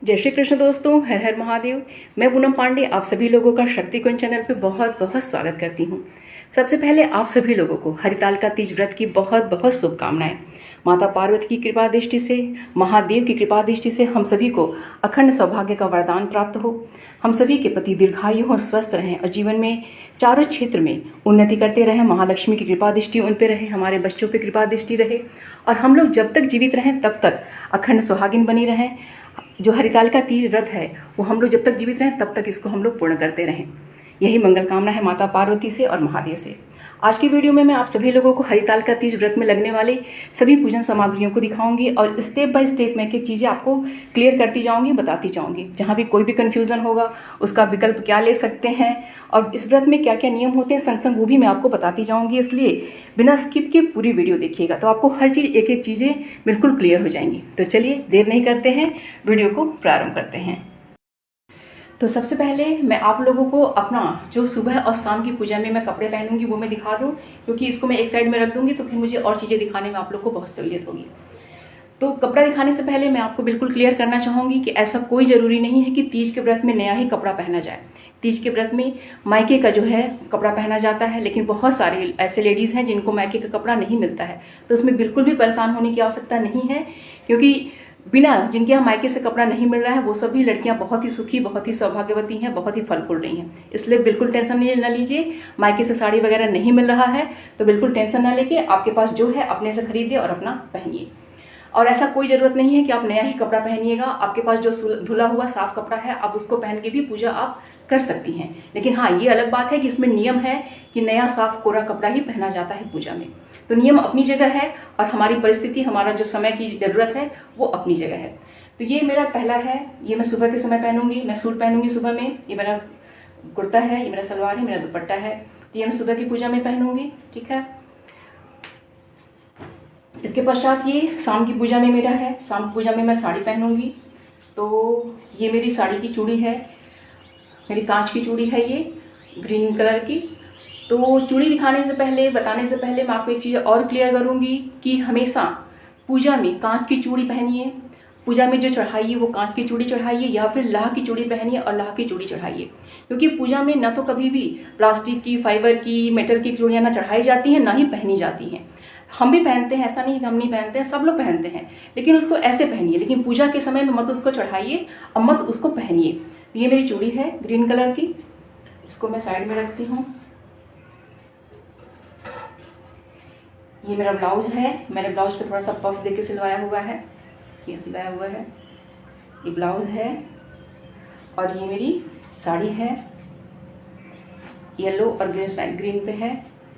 जय श्री कृष्ण दोस्तों, हर हर महादेव। मैं पूनम पांडे आप सभी लोगों का शक्ति कुंज चैनल पे बहुत बहुत स्वागत करती हूँ। सबसे पहले आप सभी लोगों को हरितालिका तीज व्रत की बहुत बहुत शुभकामनाएं। माता पार्वती की कृपा दृष्टि से, महादेव की कृपा दृष्टि से हम सभी को अखंड सौभाग्य का वरदान प्राप्त हो। हम सभी के पति दीर्घायु हो, स्वस्थ रहें और जीवन में चारों क्षेत्र में उन्नति करते रहें। महालक्ष्मी की कृपा दृष्टि उन पे रहे, हमारे बच्चों पे कृपा दृष्टि रहे और हम लोग जब तक जीवित रहें तब तक अखंड सुहागिन बनी रहें। जो हरितालिका तीज व्रत है वो हम लोग जब तक जीवित रहें तब तक इसको हम लोग पूर्ण करते रहें। यही मंगल कामना है माता पार्वती से और महादेव से। आज की वीडियो में मैं आप सभी लोगों को हरितालिका तीज व्रत में लगने वाले सभी पूजन सामग्रियों को दिखाऊंगी और स्टेप बाय स्टेप मैं एक एक चीज़ें आपको क्लियर करती जाऊंगी, बताती जाऊंगी। जहाँ भी कोई भी कन्फ्यूज़न होगा उसका विकल्प क्या ले सकते हैं और इस व्रत में क्या क्या नियम होते हैं संग संग वो भी मैं आपको बताती जाऊँगी। इसलिए बिना स्किप के पूरी वीडियो देखिएगा तो आपको हर चीज़ एक एक चीज़ें बिल्कुल क्लियर हो जाएंगी। तो चलिए देर नहीं करते हैं, वीडियो को प्रारंभ करते हैं। तो सबसे पहले मैं आप लोगों को अपना जो सुबह और शाम की पूजा में मैं कपड़े पहनूंगी वो मैं दिखा दूं, क्योंकि इसको मैं एक साइड में रख दूंगी तो फिर मुझे और चीज़ें दिखाने में आप लोग को बहुत सहूलियत होगी। तो कपड़ा दिखाने से पहले मैं आपको बिल्कुल क्लियर करना चाहूँगी कि ऐसा कोई ज़रूरी नहीं है कि तीज के व्रत में नया ही कपड़ा पहना जाए। तीज के व्रत में मायके का जो है कपड़ा पहना जाता है, लेकिन बहुत सारे ऐसे लेडीज़ हैं जिनको मायके का कपड़ा नहीं मिलता है, तो उसमें बिल्कुल भी परेशान होने की आवश्यकता नहीं है। क्योंकि बिना जिनके यहाँ मायके से कपड़ा नहीं मिल रहा है वो सभी लड़कियां बहुत ही सुखी, बहुत ही सौभाग्यवती हैं, बहुत ही फल फूल रही हैं। इसलिए बिल्कुल टेंशन न लीजिए। मायके से साड़ी वगैरह नहीं मिल रहा है तो बिल्कुल टेंशन ना लेके आपके पास जो है अपने से खरीदिए और अपना पहनिए। और ऐसा कोई ज़रूरत नहीं है कि आप नया ही कपड़ा पहनिएगा। आपके पास जो धुला हुआ साफ कपड़ा है आप उसको पहन के भी पूजा आप कर सकती हैं। लेकिन हाँ, ये अलग बात है कि इसमें नियम है कि नया साफ कोरा कपड़ा ही पहना जाता है पूजा में। तो नियम अपनी जगह है और हमारी परिस्थिति, हमारा जो समय की ज़रूरत है वो अपनी जगह है। तो ये मेरा पहला है, ये मैं सुबह के समय पहनूंगी। मैं सूट पहनूंगी सुबह में। ये मेरा कुर्ता है, ये मेरा सलवार है, मेरा दुपट्टा है। तो ये मैं सुबह की पूजा में पहनूंगी, ठीक है। इसके पश्चात ये शाम की पूजा में मेरा है। शाम की पूजा में मैं साड़ी पहनूंगी। तो ये मेरी साड़ी की चूड़ी है, मेरी कांच की चूड़ी है, ये ग्रीन कलर की। तो चूड़ी दिखाने से पहले, बताने से पहले मैं आपको एक चीज़ और क्लियर करूंगी कि हमेशा पूजा में कांच की चूड़ी पहनिए। पूजा में जो चढ़ाइए वो कांच की चूड़ी चढ़ाइए या फिर लाह की चूड़ी पहनिए और लाह की चूड़ी चढ़ाइए। क्योंकि पूजा में न तो कभी भी प्लास्टिक की, फाइबर की, मेटल की चूड़ियाँ ना चढ़ाई जाती हैं ना ही पहनी जाती हैं। हम भी पहनते हैं, ऐसा नहीं कि हम नहीं पहनते हैं, सब लोग पहनते हैं, लेकिन उसको ऐसे पहनिए। लेकिन पूजा के समय में मत उसको चढ़ाइए और मत उसको पहनिए। तो ये मेरी चूड़ी है ग्रीन कलर की, इसको मैं साइड में रखती हूँ। ये मेरा ब्लाउज है, मैंने ब्लाउज पे थोड़ा सा पफ देके सिलवाया हुआ है, ये सिलाया हुआ है। ये ब्लाउज है और ये मेरी साड़ी है, येलो और ग्रीन पे है।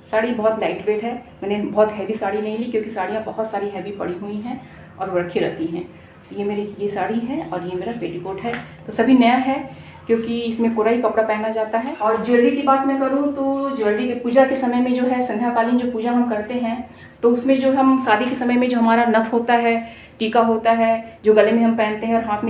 साड़ी बहुत लाइट वेट है, मैंने बहुत हैवी साड़ी नहीं ली क्योंकि साड़ियाँ बहुत सारी हैवी पड़ी हुई हैं और वो रखी रहती हैं। ये मेरी ये साड़ी है और ये मेरा पेटीकोट है। तो सभी नया है क्योंकि इसमें कोरा ही कपड़ा पहना जाता है। और ज्वेलरी की बात मैं करूँ तो ज्वेलरी पूजा के समय में जो है संध्याकालीन जो पूजा हम करते हैं तो उसमें जो हम शादी के समय में जो हमारा नथ होता है, टीका होता है, जो गले में हम पहनते हैं और हाथ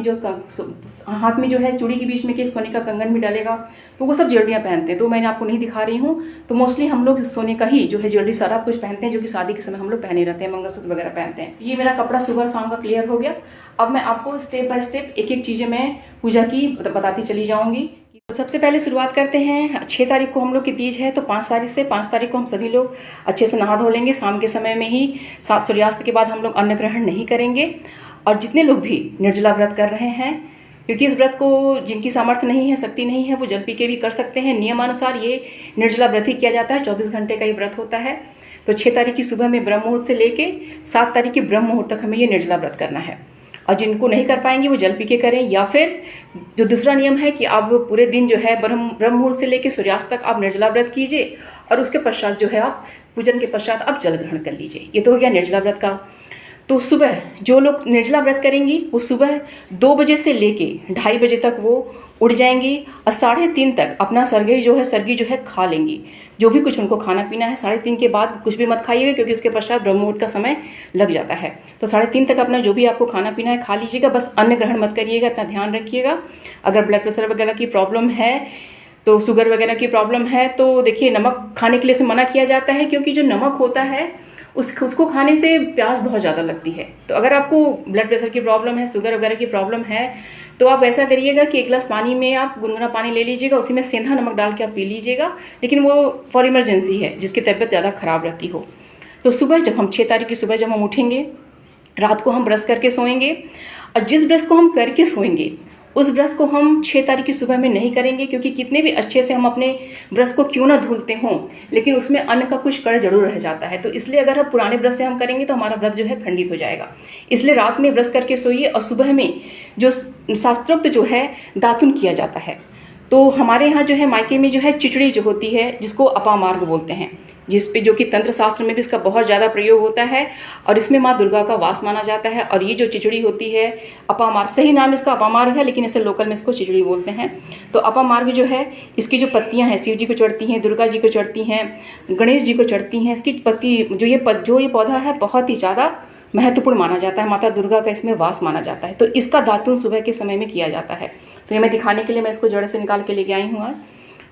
में जो है चूड़ी के बीच में एक सोने का कंगन भी डलेगा, तो वो सब ज्वेलरियाँ पहनते हैं। तो मैंने आपको नहीं दिखा रही हूँ। तो मोस्टली हम लोग सोने का ही जो है ज्वेलरी सारा कुछ पहनते हैं, जो कि शादी के समय हम लोग पहने रहते हैं, मंगलसूत्र वगैरह पहनते हैं। ये मेरा कपड़ा सुबह शाम का क्लियर हो गया। अब मैं आपको स्टेप बाय स्टेप एक एक चीज़ें मैं पूजा की बताती चली जाऊँगी। तो सबसे पहले शुरुआत करते हैं। 6 तारीख को हम लोग की तीज है, तो 5 तारीख को हम सभी लोग अच्छे से नहा धो लेंगे। शाम के समय में ही सूर्यास्त के बाद हम लोग अन्न ग्रहण नहीं करेंगे। और जितने लोग भी निर्जला व्रत कर रहे हैं, क्योंकि इस व्रत को जिनकी सामर्थ्य नहीं है, शक्ति नहीं है, वो जल पी के भी कर सकते हैं। नियमानुसार ये निर्जला व्रत ही किया जाता है, 24 घंटे का ये व्रत होता है। तो 6 तारीख की सुबह में ब्रह्म मुहूर्त से लेके 7 तारीख के ब्रह्म मुहूर्त तक हमें ये निर्जला व्रत करना है। और जिनको नहीं कर पाएंगे वो जल पी के करें, या फिर जो दूसरा नियम है कि आप पूरे दिन जो है ब्रह्म मुहूर्त से लेकर सूर्यास्त तक आप निर्जला व्रत कीजिए और उसके पश्चात जो है आप पूजन के पश्चात आप जल ग्रहण कर लीजिए। ये तो हो गया निर्जला व्रत का। तो सुबह जो लोग निर्जला व्रत करेंगी वो सुबह 2 बजे से लेके 2:30 बजे तक वो उठ जाएंगी और 3:30 तक अपना सरगी जो है खा लेंगी। जो भी कुछ उनको खाना पीना है 3:30 के बाद कुछ भी मत खाइएगा, क्योंकि उसके पश्चात ब्रह्म मुहूर्त का समय लग जाता है। तो 3:30 तक अपना जो भी आपको खाना पीना है खा लीजिएगा, बस अन्न ग्रहण मत करिएगा, इतना ध्यान रखिएगा। अगर ब्लड प्रेशर वगैरह की प्रॉब्लम है, तो शुगर वगैरह की प्रॉब्लम है, तो देखिए नमक खाने के लिए से मना किया जाता है, क्योंकि जो नमक होता है उसको खाने से प्यास बहुत ज़्यादा लगती है। तो अगर आपको ब्लड प्रेशर की प्रॉब्लम है, शुगर वगैरह की प्रॉब्लम है, तो आप ऐसा करिएगा कि 1 गिलास पानी में आप गुनगुना पानी ले लीजिएगा, उसी में सेंधा नमक डाल के आप पी लीजिएगा, लेकिन वो फॉर इमरजेंसी है, जिसकी तबीयत ज़्यादा ख़राब रहती हो। तो सुबह जब हम 6 तारीख की सुबह जब हम उठेंगे, रात को हम ब्रश करके सोएंगे, और जिस ब्रश को हम करके सोएंगे उस ब्रश को हम 6 तारीख की सुबह में नहीं करेंगे, क्योंकि कितने भी अच्छे से हम अपने ब्रश को क्यों ना धुलते हों, लेकिन उसमें अन्न का कुछ कण जरूर रह जाता है। तो इसलिए अगर हम पुराने ब्रश से हम करेंगे तो हमारा व्रत जो है खंडित हो जाएगा। इसलिए रात में ब्रश करके सोइए, और सुबह में जो शास्त्रोक्त जो है दातुन किया जाता है। तो हमारे यहाँ जो है मायके में जो है चिचड़ी जो होती है, जिसको अपामार्ग बोलते हैं, जिस पे जो कि तंत्र शास्त्र में भी इसका बहुत ज़्यादा प्रयोग होता है, और इसमें माँ दुर्गा का वास माना जाता है। और ये जो चिचड़ी होती है अपामार्ग, सही नाम इसका अपामार्ग है, लेकिन ऐसे लोकल में इसको चिचड़ी बोलते हैं। तो अपामार्ग जो है, इसकी जो पत्तियां हैं शिव जी को चढ़ती हैं, दुर्गा जी को चढ़ती हैं, गणेश जी को चढ़ती हैं। इसकी पत्ती जो ये पौधा है बहुत ही ज़्यादा महत्वपूर्ण माना जाता है, माता दुर्गा का इसमें वास माना जाता है। तो इसका दातुन सुबह के समय में किया जाता है। तो ये मैं दिखाने के लिए मैं इसको जड़ से निकाल के लेके आई हूँ आज।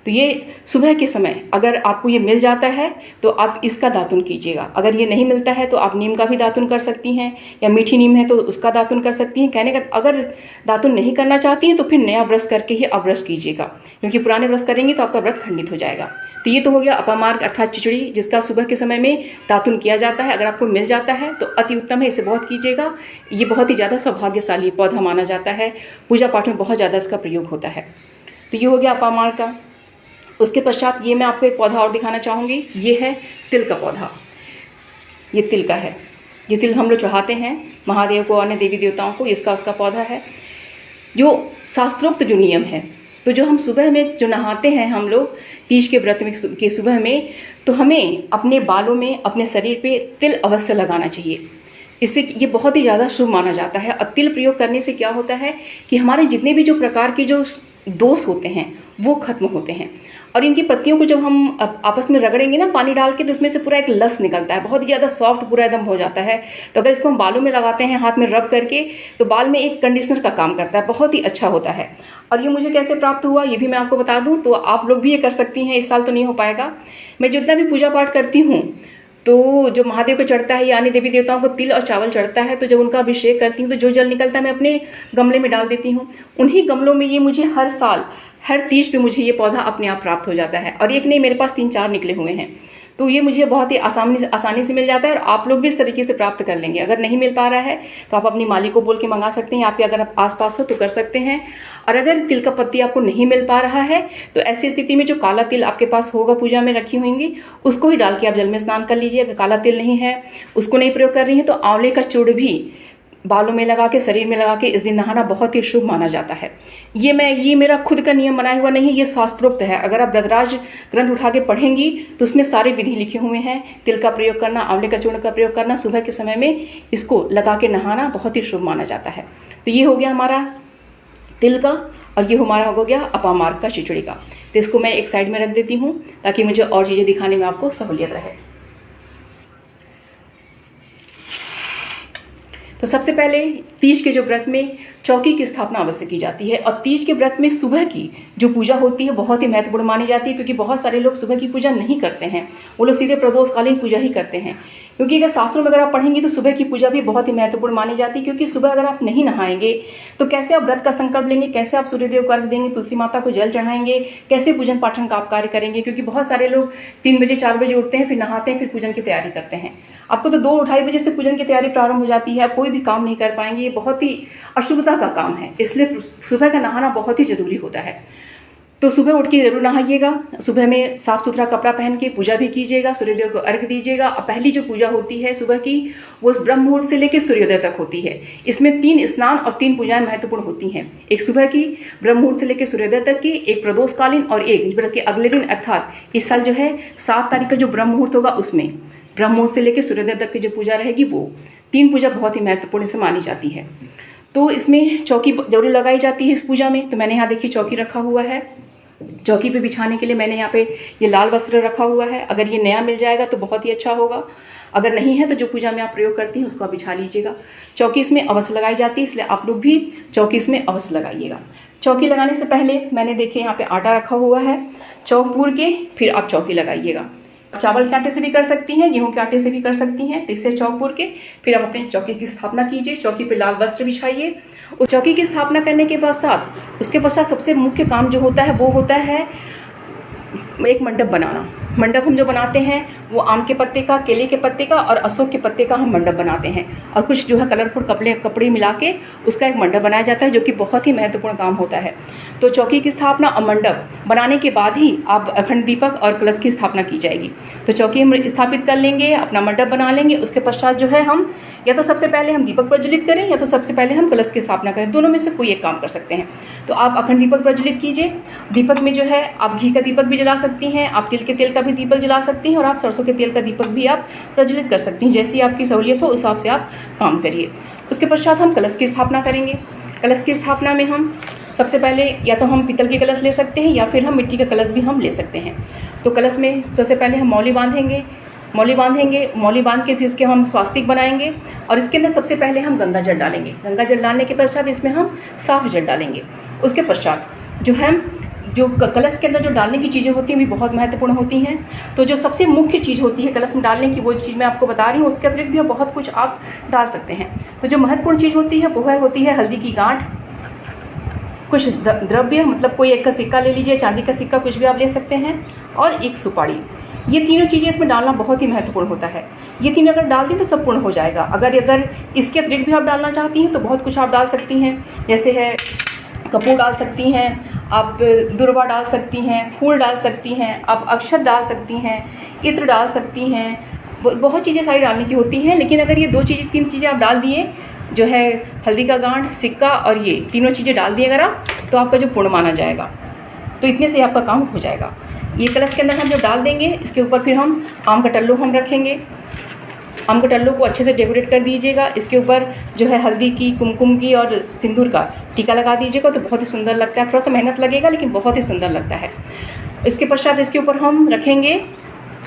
तो ये सुबह के समय अगर आपको ये मिल जाता है तो आप इसका दातुन कीजिएगा। अगर ये नहीं मिलता है तो आप नीम का भी दातुन कर सकती हैं, या मीठी नीम है तो उसका दातुन कर सकती हैं। कहने का अगर दातुन नहीं करना चाहती हैं तो फिर नया ब्रश करके ही आप ब्रश कीजिएगा, क्योंकि पुराने ब्रश करेंगे तो आपका व्रत खंडित हो जाएगा। तो ये तो हो गया अपामार्ग अर्थात चिचड़ी, जिसका सुबह के समय में दातुन किया जाता है। अगर आपको मिल जाता है तो अति उत्तम है, इसे बहुत कीजिएगा। ये बहुत ही ज़्यादा सौभाग्यशाली पौधा माना जाता है, पूजा पाठ में बहुत ज़्यादा इसका प्रयोग होता है। तो ये हो गया अपामार्ग का। उसके पश्चात ये मैं आपको एक पौधा और दिखाना चाहूँगी। ये है तिल का पौधा। ये तिल का है, ये तिल हम लोग चढ़ाते हैं महादेव को, अन्य देवी देवताओं को। इसका उसका पौधा है। जो शास्त्रोक्त जो नियम है, तो जो हम सुबह में जो नहाते हैं हम लोग तीज के व्रत में के सुबह में, तो हमें अपने बालों में, अपने शरीर पे तिल अवश्य लगाना चाहिए। इससे ये बहुत ही ज़्यादा शुभ माना जाता है। और तिल प्रयोग करने से क्या होता है कि हमारे जितने भी जो प्रकार के जो दोष होते हैं वो खत्म होते हैं। और इनकी पत्तियों को जब हम आपस में रगड़ेंगे ना पानी डाल के, तो इसमें से पूरा एक लस निकलता है, बहुत ही ज़्यादा सॉफ्ट पूरा एकदम हो जाता है। तो अगर इसको हम बालों में लगाते हैं हाथ में रब करके, तो बाल में एक कंडीशनर का काम करता है, बहुत ही अच्छा होता है। और ये मुझे कैसे प्राप्त हुआ ये भी मैं आपको बता दूँ, तो आप लोग भी ये कर सकती हैं। इस साल तो नहीं हो पाएगा। मैं जितना भी पूजा पाठ करती हूँ, तो जो महादेव को चढ़ता है या अन्य देवी देवताओं को तिल और चावल चढ़ता है, तो जब उनका अभिषेक करती हूँ तो जो जल निकलता है मैं अपने गमले में डाल देती हूँ। उन्हीं गमलों में ये मुझे हर साल हर तीज पे मुझे ये पौधा अपने आप प्राप्त हो जाता है। और एक नहीं, मेरे पास 3-4 निकले हुए हैं। तो ये मुझे बहुत ही आसानी से मिल जाता है, और आप लोग भी इस तरीके से प्राप्त कर लेंगे। अगर नहीं मिल पा रहा है तो आप अपनी माली को बोल के मंगा सकते हैं, आपके अगर आप आसपास हो तो कर सकते हैं। और अगर तिल का पत्ती आपको नहीं मिल पा रहा है तो ऐसी स्थिति में जो काला तिल आपके पास होगा पूजा में रखी होंगी, उसको ही डाल के आप जल में स्नान कर लीजिए। अगर काला तिल नहीं है, उसको नहीं प्रयोग कर रही है, तो आंवले का चूर्ण भी बालों में लगा के, शरीर में लगा के इस दिन नहाना बहुत ही शुभ माना जाता है। ये मेरा खुद का नियम बनाया हुआ नहीं है, ये शास्त्रोक्त है। अगर आप व्रतराज ग्रंथ उठा के पढ़ेंगी तो उसमें सारे विधि लिखे हुए हैं। तिल का प्रयोग करना, आंवले का चूर्ण का प्रयोग करना, सुबह के समय में इसको लगा के नहाना बहुत ही शुभ माना जाता है। तो ये हो गया हमारा तिल का, और ये हमारा हो गया अपामार्ग का, चिचड़ी का। तो इसको मैं एक साइड में रख देती हूँ ताकि मुझे और चीज़ें दिखाने में आपको सहूलियत रहे। तो सबसे पहले तीज के जो व्रत में चौकी की स्थापना अवश्य की जाती है। और तीज के व्रत में सुबह की जो पूजा होती है बहुत ही महत्वपूर्ण मानी जाती है, क्योंकि बहुत सारे लोग सुबह की पूजा नहीं करते हैं, वो लोग सीधे प्रदोषकालीन पूजा ही करते हैं। क्योंकि अगर शास्त्रों में अगर आप पढ़ेंगे तो सुबह की पूजा भी बहुत ही महत्वपूर्ण मानी जाती है, क्योंकि सुबह अगर आप नहीं नहाएंगे तो कैसे आप व्रत का संकल्प लेंगे, कैसे आप सूर्यदेव को अर्घ देंगे, तुलसी माता को जल चढ़ाएंगे, कैसे पूजन पाठन का आप कार्य करेंगे। क्योंकि बहुत सारे लोग 3 बजे 4 बजे उठते हैं, फिर नहाते हैं, फिर पूजन की तैयारी करते हैं। आपको तो 2-2:30 बजे से पूजन की तैयारी प्रारंभ हो जाती है, आप कोई भी काम नहीं कर पाएंगे। ये बहुत ही अशुभता का काम है, इसलिए सुबह का नहाना बहुत ही जरूरी होता है। तो सुबह उठ के जरूर नहाइएगा। सुबह में साफ सुथरा कपड़ा पहन के पूजा भी कीजिएगा, सूर्यदेव को अर्घ दीजिएगा। और पहली जो पूजा होती है सुबह की, वो ब्रह्म मुहूर्त से लेकर सूर्योदय तक होती है। इसमें 3 स्नान और 3 पूजाएं महत्वपूर्ण होती हैं। एक सुबह की ब्रह्म मुहूर्त से लेकर सूर्योदय तक की, एक प्रदोषकालीन, और एक व्रत के अगले दिन अर्थात इस साल जो है 7 तारीख का जो ब्रह्म मुहूर्त होगा, उसमें ब्रह्म मुहूर्त से लेकर सूर्योदय तक की जो पूजा रहेगी, वो 3 पूजा बहुत ही महत्वपूर्ण से मानी जाती है। तो इसमें चौकी जरूर लगाई जाती है इस पूजा में। तो मैंने यहाँ देखिए चौकी रखा हुआ है। चौकी पे बिछाने के लिए मैंने यहाँ पे ये लाल वस्त्र रखा हुआ है। अगर ये नया मिल जाएगा तो बहुत ही अच्छा होगा, अगर नहीं है तो जो पूजा में आप प्रयोग करती हैं उसको आप बिछा लीजिएगा। चौकी इसमें अवश्य लगाई जाती है, इसलिए आप लोग भी चौकी इसमें अवश्य लगाइएगा। चौकी लगाने से पहले मैंने देखिए यहाँ पे आटा रखा हुआ है, चौक पूर के फिर आप चौकी लगाइएगा। चावल के आटे से भी कर सकती हैं, गेहूं के आटे से भी कर सकती हैं। तो इससे चौक पूर के फिर आप अपनी चौकी की स्थापना कीजिए। चौकी पे लाल वस्त्र बिछाइए। उस चौकी की स्थापना करने के पश्चात उसके पश्चात सबसे मुख्य काम जो होता है वो होता है एक मंडप बनाना। मंडप हम जो बनाते हैं वो आम के पत्ते का, केले के पत्ते का और अशोक के पत्ते का हम मंडप बनाते हैं, और कुछ जो है कलरफुल कपड़े मिला के उसका एक मंडप बनाया जाता है, जो कि बहुत ही महत्वपूर्ण काम होता है। तो चौकी की स्थापना और मंडप बनाने के बाद ही आप अखंड दीपक और कलश की स्थापना की जाएगी। तो चौकी हम स्थापित कर लेंगे, अपना मंडप बना लेंगे। उसके पश्चात जो है हम या तो सबसे पहले हम दीपक प्रज्वलित करें या तो सबसे पहले हम कलश की स्थापना करें, दोनों में से कोई एक काम कर सकते हैं। तो आप अखंड दीपक प्रज्वलित कीजिए। दीपक में जो है आप घी का दीपक भी जला सकती हैं, आप तिल के तेल का भी दीपक जला सकती हैं, और आप सरसों के तेल का दीपक भी आप प्रज्वलित कर सकती हैं। जैसी आपकी सहूलियत हो उस हिसाब से आप काम करिए। उसके पश्चात हम कलश की स्थापना करेंगे। कलश की स्थापना में हम सबसे पहले या तो हम पीतल के कलश ले सकते हैं या फिर हम मिट्टी का कलश भी हम ले सकते हैं। तो कलश में सबसे पहले हम मौली बांधेंगे। मौली बांध के फिर इसके हम स्वास्तिक बनाएंगे, और इसके अंदर सबसे पहले हम गंगा जल डालेंगे। गंगा जल डालने के पश्चात इसमें हम साफ जल डालेंगे। उसके पश्चात जो कलश के अंदर जो डालने की चीज़ें होती हैं भी बहुत महत्वपूर्ण होती हैं। तो जो सबसे मुख्य चीज़ होती है कलश में डालने की, वो चीज़ मैं आपको बता रही हूँ। उसके अतिरिक्त भी बहुत कुछ आप डाल सकते हैं। तो जो महत्वपूर्ण चीज़ होती है वो होती है हल्दी की गांठ, कुछ द्रव्य, मतलब कोई एक का सिक्का ले लीजिए, चांदी का सिक्का कुछ भी आप ले सकते हैं, और एक सुपारी। ये तीनों चीज़ें इसमें डालना बहुत ही महत्वपूर्ण होता है। ये तीनों अगर डाल दी तो सब पूर्ण हो जाएगा। अगर इसके अतिरिक्त भी आप डालना चाहती हैं तो बहुत कुछ आप डाल सकती हैं, जैसे है कपूर डाल सकती हैं, आप दुर्वा डाल सकती हैं, फूल डाल सकती हैं, आप अक्षत डाल सकती हैं, इत्र डाल सकती हैं, बहुत चीज़ें सारी डालने की होती हैं। लेकिन अगर ये तीन चीज़ें आप डाल दिए, जो है हल्दी का गांठ, सिक्का और ये तीनों चीज़ें डाल दिए अगर आप, तो आपका जो पूर्ण माना जाएगा। तो इतने से आपका काम हो जाएगा। ये कलश के अंदर हम जब डाल देंगे, इसके ऊपर फिर हम आम का टल्लू हम रखेंगे। आम के टल्लू को अच्छे से डेकोरेट कर दीजिएगा। इसके ऊपर जो है हल्दी की, कुमकुम की और सिंदूर का टीका लगा दीजिएगा, तो बहुत ही सुंदर लगता है। थोड़ा सा मेहनत लगेगा लेकिन बहुत ही सुंदर लगता है। इसके पश्चात इसके ऊपर हम रखेंगे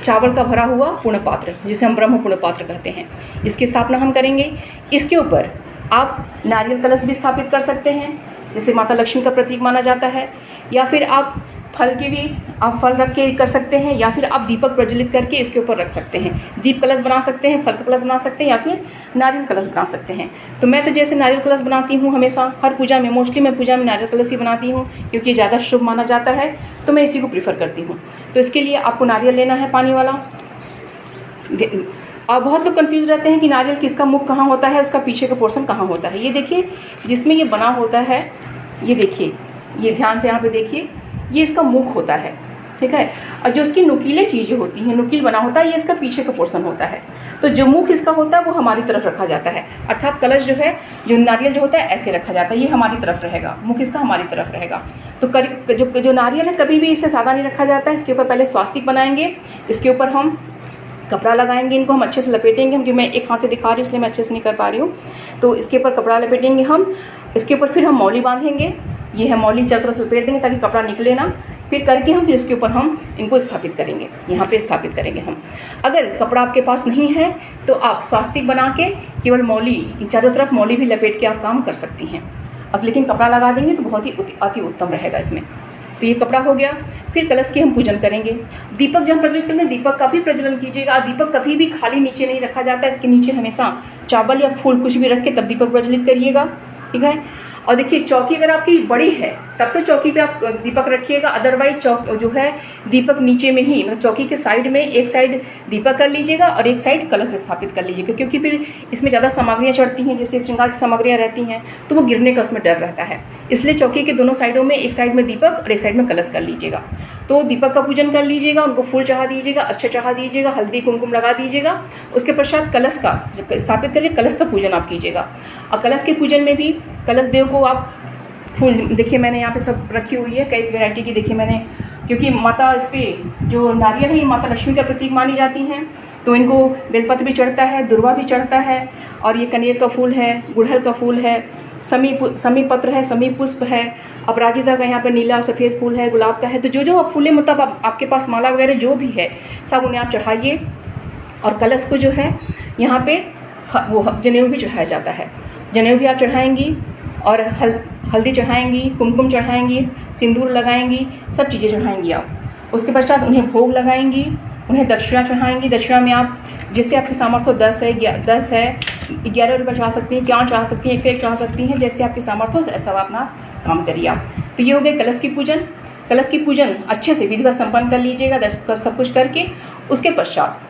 चावल का भरा हुआ पूर्ण पात्र, जिसे हम ब्रह्म पूर्ण पात्र कहते हैं। इसकी स्थापना हम करेंगे। इसके ऊपर आप नारियल कलश भी स्थापित कर सकते हैं, जैसे माता लक्ष्मी का प्रतीक माना जाता है, या फिर आप फल की भी आप फल रख के कर सकते हैं, या फिर आप दीपक प्रज्वलित करके इसके ऊपर रख सकते हैं। दीप कलश बना सकते हैं, फल का कलश बना सकते हैं, या फिर नारियल कलश बना सकते हैं। तो मैं तो जैसे नारियल कलश बनाती हूँ हमेशा, हर पूजा में, मोस्टली मैं पूजा में नारियल कलश ही बनाती हूँ, क्योंकि ज़्यादा शुभ माना जाता है, तो मैं इसी को प्रीफर करती हूँ। तो इसके लिए आपको नारियल लेना है पानी वाला। और बहुत लोग कंफ्यूज रहते हैं कि नारियल किसका मुख कहाँ होता है, उसका पीछे का पोर्शन कहाँ होता है। ये देखिए, जिसमें ये बना होता है, ये देखिए, ये ध्यान से यहाँ पे देखिए, ये इसका मुख होता है, ठीक है। और जो इसकी नुकीले चीज़ें होती हैं, नुकील बना होता है, ये इसका पीछे का पोर्शन होता है। तो जो मुख इसका होता है वो हमारी तरफ रखा जाता है, अर्थात कलश जो है, जो नारियल जो होता है ऐसे रखा जाता है, ये हमारी तरफ रहेगा, मुख इसका हमारी तरफ रहेगा। तो जो नारियल है कभी भी इससे सादा नहीं रखा जाता है। इसके ऊपर पहले स्वास्तिक बनाएंगे, इसके ऊपर हम कपड़ा लगाएंगे, इनको हम अच्छे से लपेटेंगे। क्योंकि मैं एक हाथ से दिखा रही हूँ इसलिए मैं अच्छे से नहीं कर पा रही हूँ। तो इसके ऊपर कपड़ा लपेटेंगे हम, इसके ऊपर फिर हम मौली बांधेंगे। ये है मौली, चारों तरफ से लपेट देंगे ताकि कपड़ा निकले ना। फिर करके हम फिर इसके ऊपर हम इनको स्थापित करेंगे, यहाँ पे स्थापित करेंगे हम। अगर कपड़ा आपके पास नहीं है तो आप स्वास्तिक बना के केवल मौली, चारों तरफ मौली भी लपेट के आप काम कर सकती हैं। अब लेकिन कपड़ा लगा देंगे तो बहुत ही अति उत्तम रहेगा इसमें। तो ये कपड़ा हो गया। फिर कलश के हम पूजन करेंगे। दीपक जब प्रज्वलित करेंगे, दीपक का भी प्रज्वलन कीजिएगा। दीपक कभी भी खाली नीचे नहीं रखा जाता है, इसके नीचे हमेशा चावल या फूल कुछ भी रख के तब दीपक प्रज्वलित करिएगा, ठीक है। और देखिए, चौकी अगर आपकी बड़ी है तब तो चौकी पे आप दीपक रखिएगा, अदरवाइज चौक जो है दीपक नीचे में ही, मतलब चौकी के साइड में एक साइड दीपक कर लीजिएगा और एक साइड कलश स्थापित कर लीजिएगा। क्योंकि फिर इसमें ज़्यादा सामग्रियाँ चढ़ती हैं, जैसे श्रृंगार की सामग्रियाँ रहती हैं, तो वो गिरने का उसमें डर रहता है। इसलिए चौकी के दोनों साइडों में, एक साइड में दीपक और एक साइड में कलश कर लीजिएगा। तो दीपक का पूजन कर लीजिएगा, उनको फूल चढ़ा दीजिएगा, अच्छे चढ़ा दीजिएगा, हल्दी कुमकुम लगा दीजिएगा। उसके पश्चात कलश का जब स्थापित करिए, कलश का पूजन आप कीजिएगा। और कलश के पूजन में भी कलश देव को आप फूल, देखिए मैंने यहाँ पे सब रखी हुई है, कई वैरायटी की देखिए मैंने, क्योंकि माता इस पर जो नारियल है ये माता लक्ष्मी का प्रतीक मानी जाती हैं, तो इनको बेलपत्र भी चढ़ता है, दुर्वा भी चढ़ता है, और ये कनेर का फूल है, गुड़हल का फूल है, समी पत्र है, समी पुष्प है, अपराजिता का यहाँ पर नीला सफ़ेद फूल है, गुलाब का है। तो जो जो फूलें मतलब आपके पास माला वगैरह जो भी है सब उन्हें आप चढ़ाइए। और कलश को जो है यहाँ पे वो जनेऊ भी चढ़ाया जाता है, जनेऊ भी आप चढ़ाएंगी, और हल्दी चढ़ाएंगी, कुमकुम चढ़ाएंगी, सिंदूर लगाएंगी, सब चीज़ें चढ़ाएंगी आप। उसके पश्चात उन्हें भोग लगाएंगी, उन्हें दक्षिणा चढ़ाएंगी। दक्षिणा में आप जैसे आपकी सामर्थ्य 10 है 11 रुपये चढ़ा सकती हैं, 51 चढ़ा सकती हैं, 101 चढ़ा सकती हैं, जैसे आपकी सामर्थ्य हो ऐसा अपना काम करिए आप। तो ये हो गए कलश की पूजन। कलश की पूजन अच्छे से विधिवत संपन्न कर लीजिएगा, सब कुछ करके उसके पश्चात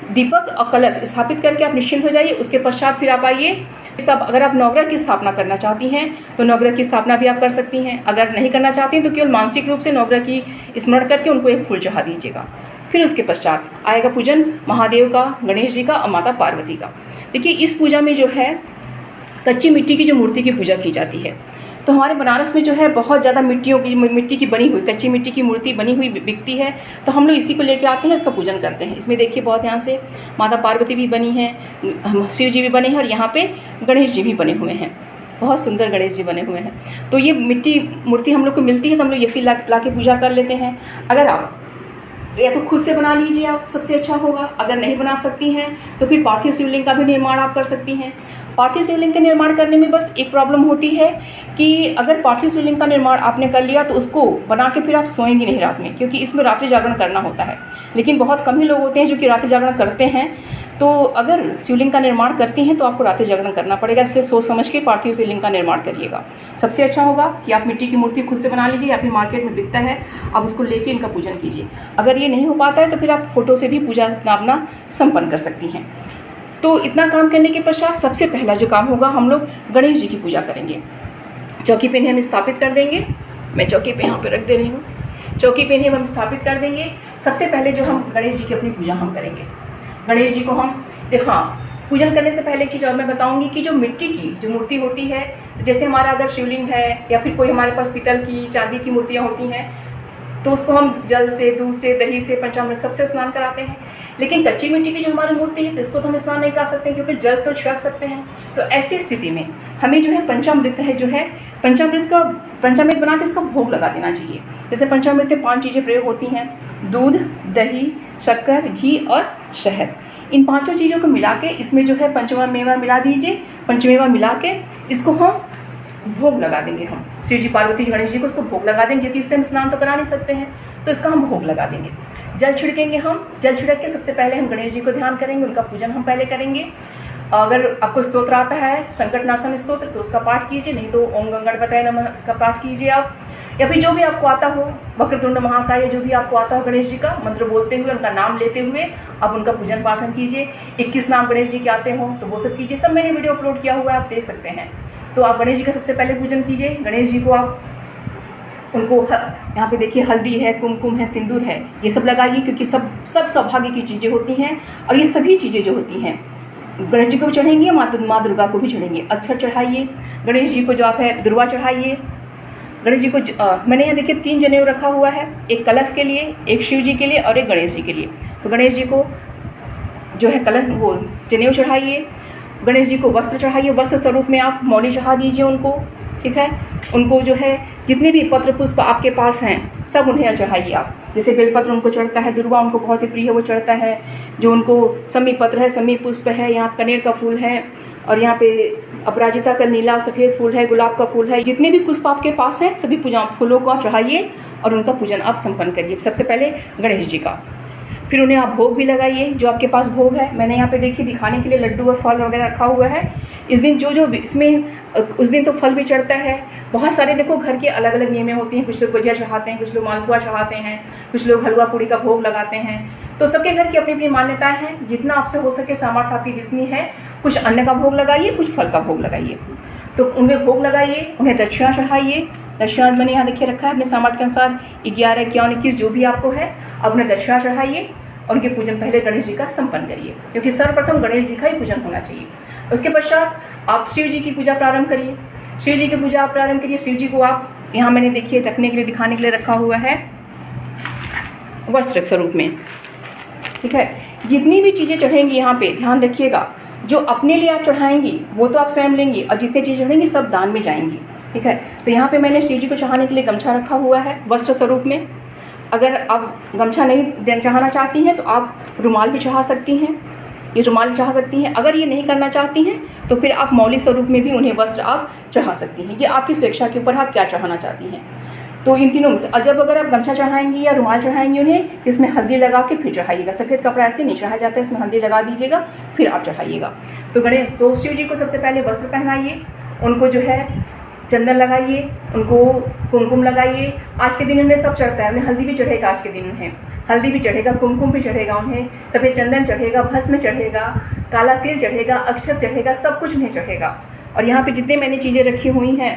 दीपक और कलश स्थापित करके आप निश्चिंत हो जाइए। उसके पश्चात फिर आप आइए सब, अगर आप नवग्रह की स्थापना करना चाहती हैं तो नवग्रह की स्थापना भी आप कर सकती हैं। अगर नहीं करना चाहती हैं तो केवल मानसिक रूप से नवग्रह की स्मरण करके उनको एक फूल चढ़ा दीजिएगा। फिर उसके पश्चात आएगा पूजन महादेव का, गणेश जी का और माता पार्वती का। देखिए इस पूजा में जो है कच्ची मिट्टी की जो मूर्ति की पूजा की जाती है। तो हमारे बनारस में जो है बहुत ज़्यादा मिट्टी की बनी हुई, कच्ची मिट्टी की मूर्ति बनी हुई बिकती है। तो हम लोग इसी को लेके आते हैं, इसका पूजन करते हैं। इसमें देखिए बहुत ध्यान से माता पार्वती भी बनी है, शिव जी भी बने हैं और यहाँ पे गणेश जी भी बने हुए हैं। बहुत सुंदर गणेश जी बने हुए हैं। तो ये मिट्टी मूर्ति हम लोग को मिलती है तो हम लोग इसी ला के पूजा कर लेते हैं। अगर आप या तो खुद से बना लीजिए आप, सबसे अच्छा होगा। अगर नहीं बना सकती हैं तो फिर पार्थिव शिवलिंग का भी निर्माण आप कर सकती हैं। पार्थिव शिवलिंग का निर्माण करने में बस एक प्रॉब्लम होती है कि अगर पार्थिव शिवलिंग का निर्माण आपने कर लिया तो उसको बना के फिर आप सोएंगी नहीं रात में, क्योंकि इसमें रात्रि जागरण करना होता है। लेकिन बहुत कम ही लोग होते हैं जो कि रात्रि जागरण करते हैं। तो अगर शिवलिंग का निर्माण करती हैं तो आपको रात्रि जागरण करना पड़ेगा, इसलिए सोच समझ के पार्थिव शिवलिंग का निर्माण करिएगा। सबसे अच्छा होगा कि आप मिट्टी की मूर्ति खुद से बना लीजिए या फिर मार्केट में बिकता है, आप उसको लेके इनका पूजन कीजिए। अगर ये नहीं हो पाता है तो फिर आप फोटो से भी पूजा अपना संपन्न कर सकती हैं। तो इतना काम करने के पश्चात सबसे पहला जो काम होगा, हम लोग गणेश जी की पूजा करेंगे। चौकी पे इन्हें हम स्थापित कर देंगे। मैं चौकी पे यहाँ पे रख दे रही हूँ। चौकी पे इन्हें हम स्थापित कर देंगे। सबसे पहले जो हम गणेश जी की अपनी पूजा हम करेंगे। गणेश जी को हम पूजन करने से पहले एक चीज़ और मैं बताऊंगी कि जो मिट्टी की जो मूर्ति होती है, जैसे हमारा अगर शिवलिंग है या फिर कोई हमारे पास पीतल की, चांदी की मूर्तियाँ होती हैं, तो उसको हम जल से, दूध से, दही से, पंचामृत सबसे स्नान कराते हैं। लेकिन कच्ची मिट्टी की जो हमारी मूर्ति है तो इसको तो हम स्नान नहीं करा सकते क्योंकि जल तो छिड़क सकते हैं। तो ऐसी स्थिति में हमें जो है पंचामृत बना के इसका भोग लगा देना चाहिए। जैसे पंचामृत में 5 चीज़ें प्रयोग होती हैं: दूध, दही, शक्कर, घी और शहद। इन 5 चीज़ों को मिला के इसमें जो है पंचमेवा मिला दीजिए। पंचमेवा मिला के इसको हम भोग लगा देंगे। हम शिव जी, पार्वती, गणेश जी को इसको भोग लगा देंगे, क्योंकि इससे हम स्नान तो करा नहीं सकते हैं, तो इसका हम भोग लगा देंगे। जल छिड़केंगे हम। जल छिड़क के सबसे पहले हम गणेश जी को ध्यान करेंगे, उनका पूजन हम पहले करेंगे। अगर आपको स्तोत्र आता है, संकट नाशन स्तोत्र, तो उसका पाठ कीजिए, नहीं तो ओम गणपतये नमः इसका पाठ कीजिए आप। या फिर जो भी आपको आता हो, वक्रतुंड महाकाय, जो भी आपको आता हो गणेश जी का मंत्र बोलते हुए, उनका नाम लेते हुए आप उनका पूजन पाठन कीजिए। 21 नाम गणेश जी के आते हो तो वो सब कीजिए। सब मैंने वीडियो अपलोड किया हुआ है, आप देख सकते हैं। तो आप गणेश जी का सबसे पहले पूजन कीजिए। गणेश जी को आप उनको यहाँ पे देखिए हल्दी है, कुमकुम है, सिंदूर है, ये सब लगाइए, क्योंकि सब सौभाग्य की चीज़ें होती हैं। और ये सभी चीज़ें जो होती हैं गणेश जी को भी चढ़ेंगी, माँ दुर्गा को भी चढ़ेंगे। अक्षर चढ़ाइए। गणेश जी को जो आप है दुर्वा चढ़ाइए। गणेश जी को मैंने यहाँ देखिए 3 जनेऊ रखा हुआ है, एक कलश के लिए, एक शिव जी के लिए और एक गणेश जी के लिए। तो गणेश जी को जो है कलश वो जनेऊ चढ़ाइए। गणेश जी को वस्त्र चढ़ाइए। वस्त्र स्वरूप में आप मौली चढ़ा दीजिए उनको, ठीक है। उनको जो है जितने भी पत्र पुष्प आपके पास हैं सब उन्हें चढ़ाइए आप। जैसे बेलपत्र उनको चढ़ता है, दुर्वा उनको बहुत ही प्रिय है, वो चढ़ता है। जो उनको समी पत्र है, समी पुष्प है, यहाँ कनेर का फूल है और यहाँ पे अपराजिता का नीला सफ़ेद फूल है, गुलाब का फूल है। जितने भी पुष्प आपके पास हैं सभी पूजा फूलों को आप चढ़ाइए और उनका पूजन आप संपन्न करिए। सबसे पहले गणेश जी का, फिर उन्हें आप भोग भी लगाइए जो आपके पास भोग है। मैंने यहाँ पे देखिए दिखाने के लिए लड्डू और फल वगैरह रखा हुआ है। इस दिन जो इसमें उस दिन तो फल भी चढ़ता है। बहुत सारे देखो घर के अलग अलग नियमें होती हैं। कुछ लोग गुजिया चढ़ाते हैं, कुछ लोग मालपुआ चढ़ाते हैं, कुछ लोग हलवा पूड़ी का भोग लगाते हैं। तो सबके घर की अपनी अपनी मान्यताएं हैं। जितना आपसे हो सके, सामर्थ्य आपकी जितनी है, कुछ अन्न का भोग लगाइए, कुछ फल का भोग लगाइए। तो उन्हें भोग लगाइए, उन्हें दक्षिणा चढ़ाइए। दक्षिणा मैंने यहाँ देखिए रखा है अपने सामर्थ्य के अनुसार 11, 51, 21 जो भी आपको है, अब उन्हें दक्षिणा चढ़ाइए और उनके पूजन पहले गणेश जी का संपन्न करिए, क्योंकि सर्वप्रथम गणेश जी का ही पूजन होना चाहिए। उसके पश्चात आप शिव जी की पूजा प्रारंभ करिए। शिव जी की पूजा आप प्रारंभ करिए। शिव जी को आप यहाँ मैंने देखिए रखने के लिए, दिखाने के लिए रखा हुआ है वस्त्र स्वरूप में, ठीक है। जितनी भी चीज़ें चढ़ेंगी यहाँ पे ध्यान रखिएगा, जो अपने लिए आप चढ़ाएंगी वो तो आप स्वयं लेंगी और जितनी चीज़ें चढ़ेंगी सब दान में जाएंगी, ठीक है। तो यहाँ पे मैंने शिव जी को चढ़ाने के लिए गमछा रखा हुआ है वस्त्र स्वरूप में। अगर आप गमछा नहीं चढ़ाना चाहती हैं तो आप रुमाल भी चढ़ा सकती हैं, ये रुमाल चढ़ा सकती हैं। अगर ये नहीं करना चाहती हैं तो फिर आप मौली स्वरूप में भी उन्हें वस्त्र आप चढ़ा सकती हैं। ये आपकी स्वेच्छा के ऊपर आप क्या चढ़ाना चाहती हैं। तो इन तीनों में से जब अगर आप गमछा चढ़ाएंगी या रुमाल चढ़ाएंगी उन्हें, इसमें हल्दी लगा के फिर चढ़ाइएगा। सफ़ेद कपड़ा ऐसे नहीं चढ़ाया जाता है, इसमें हल्दी लगा दीजिएगा फिर आप चढ़ाइएगा। तो शिव जी को सबसे पहले वस्त्र पहनाइए, उनको जो है चंदन लगाइए, उनको कुमकुम लगाइए। आज के दिन उन्हें सब चढ़ता है, उन्हें हल्दी भी चढ़ेगा, आज के दिन उन्हें हल्दी भी चढ़ेगा, कुमकुम भी चढ़ेगा, उन्हें सफ़ेद चंदन चढ़ेगा, भस्म चढ़ेगा, काला तिल चढ़ेगा, अक्षत चढ़ेगा, सब कुछ उन्हें चढ़ेगा। और यहाँ पे जितने मैंने चीज़ें रखी हुई हैं,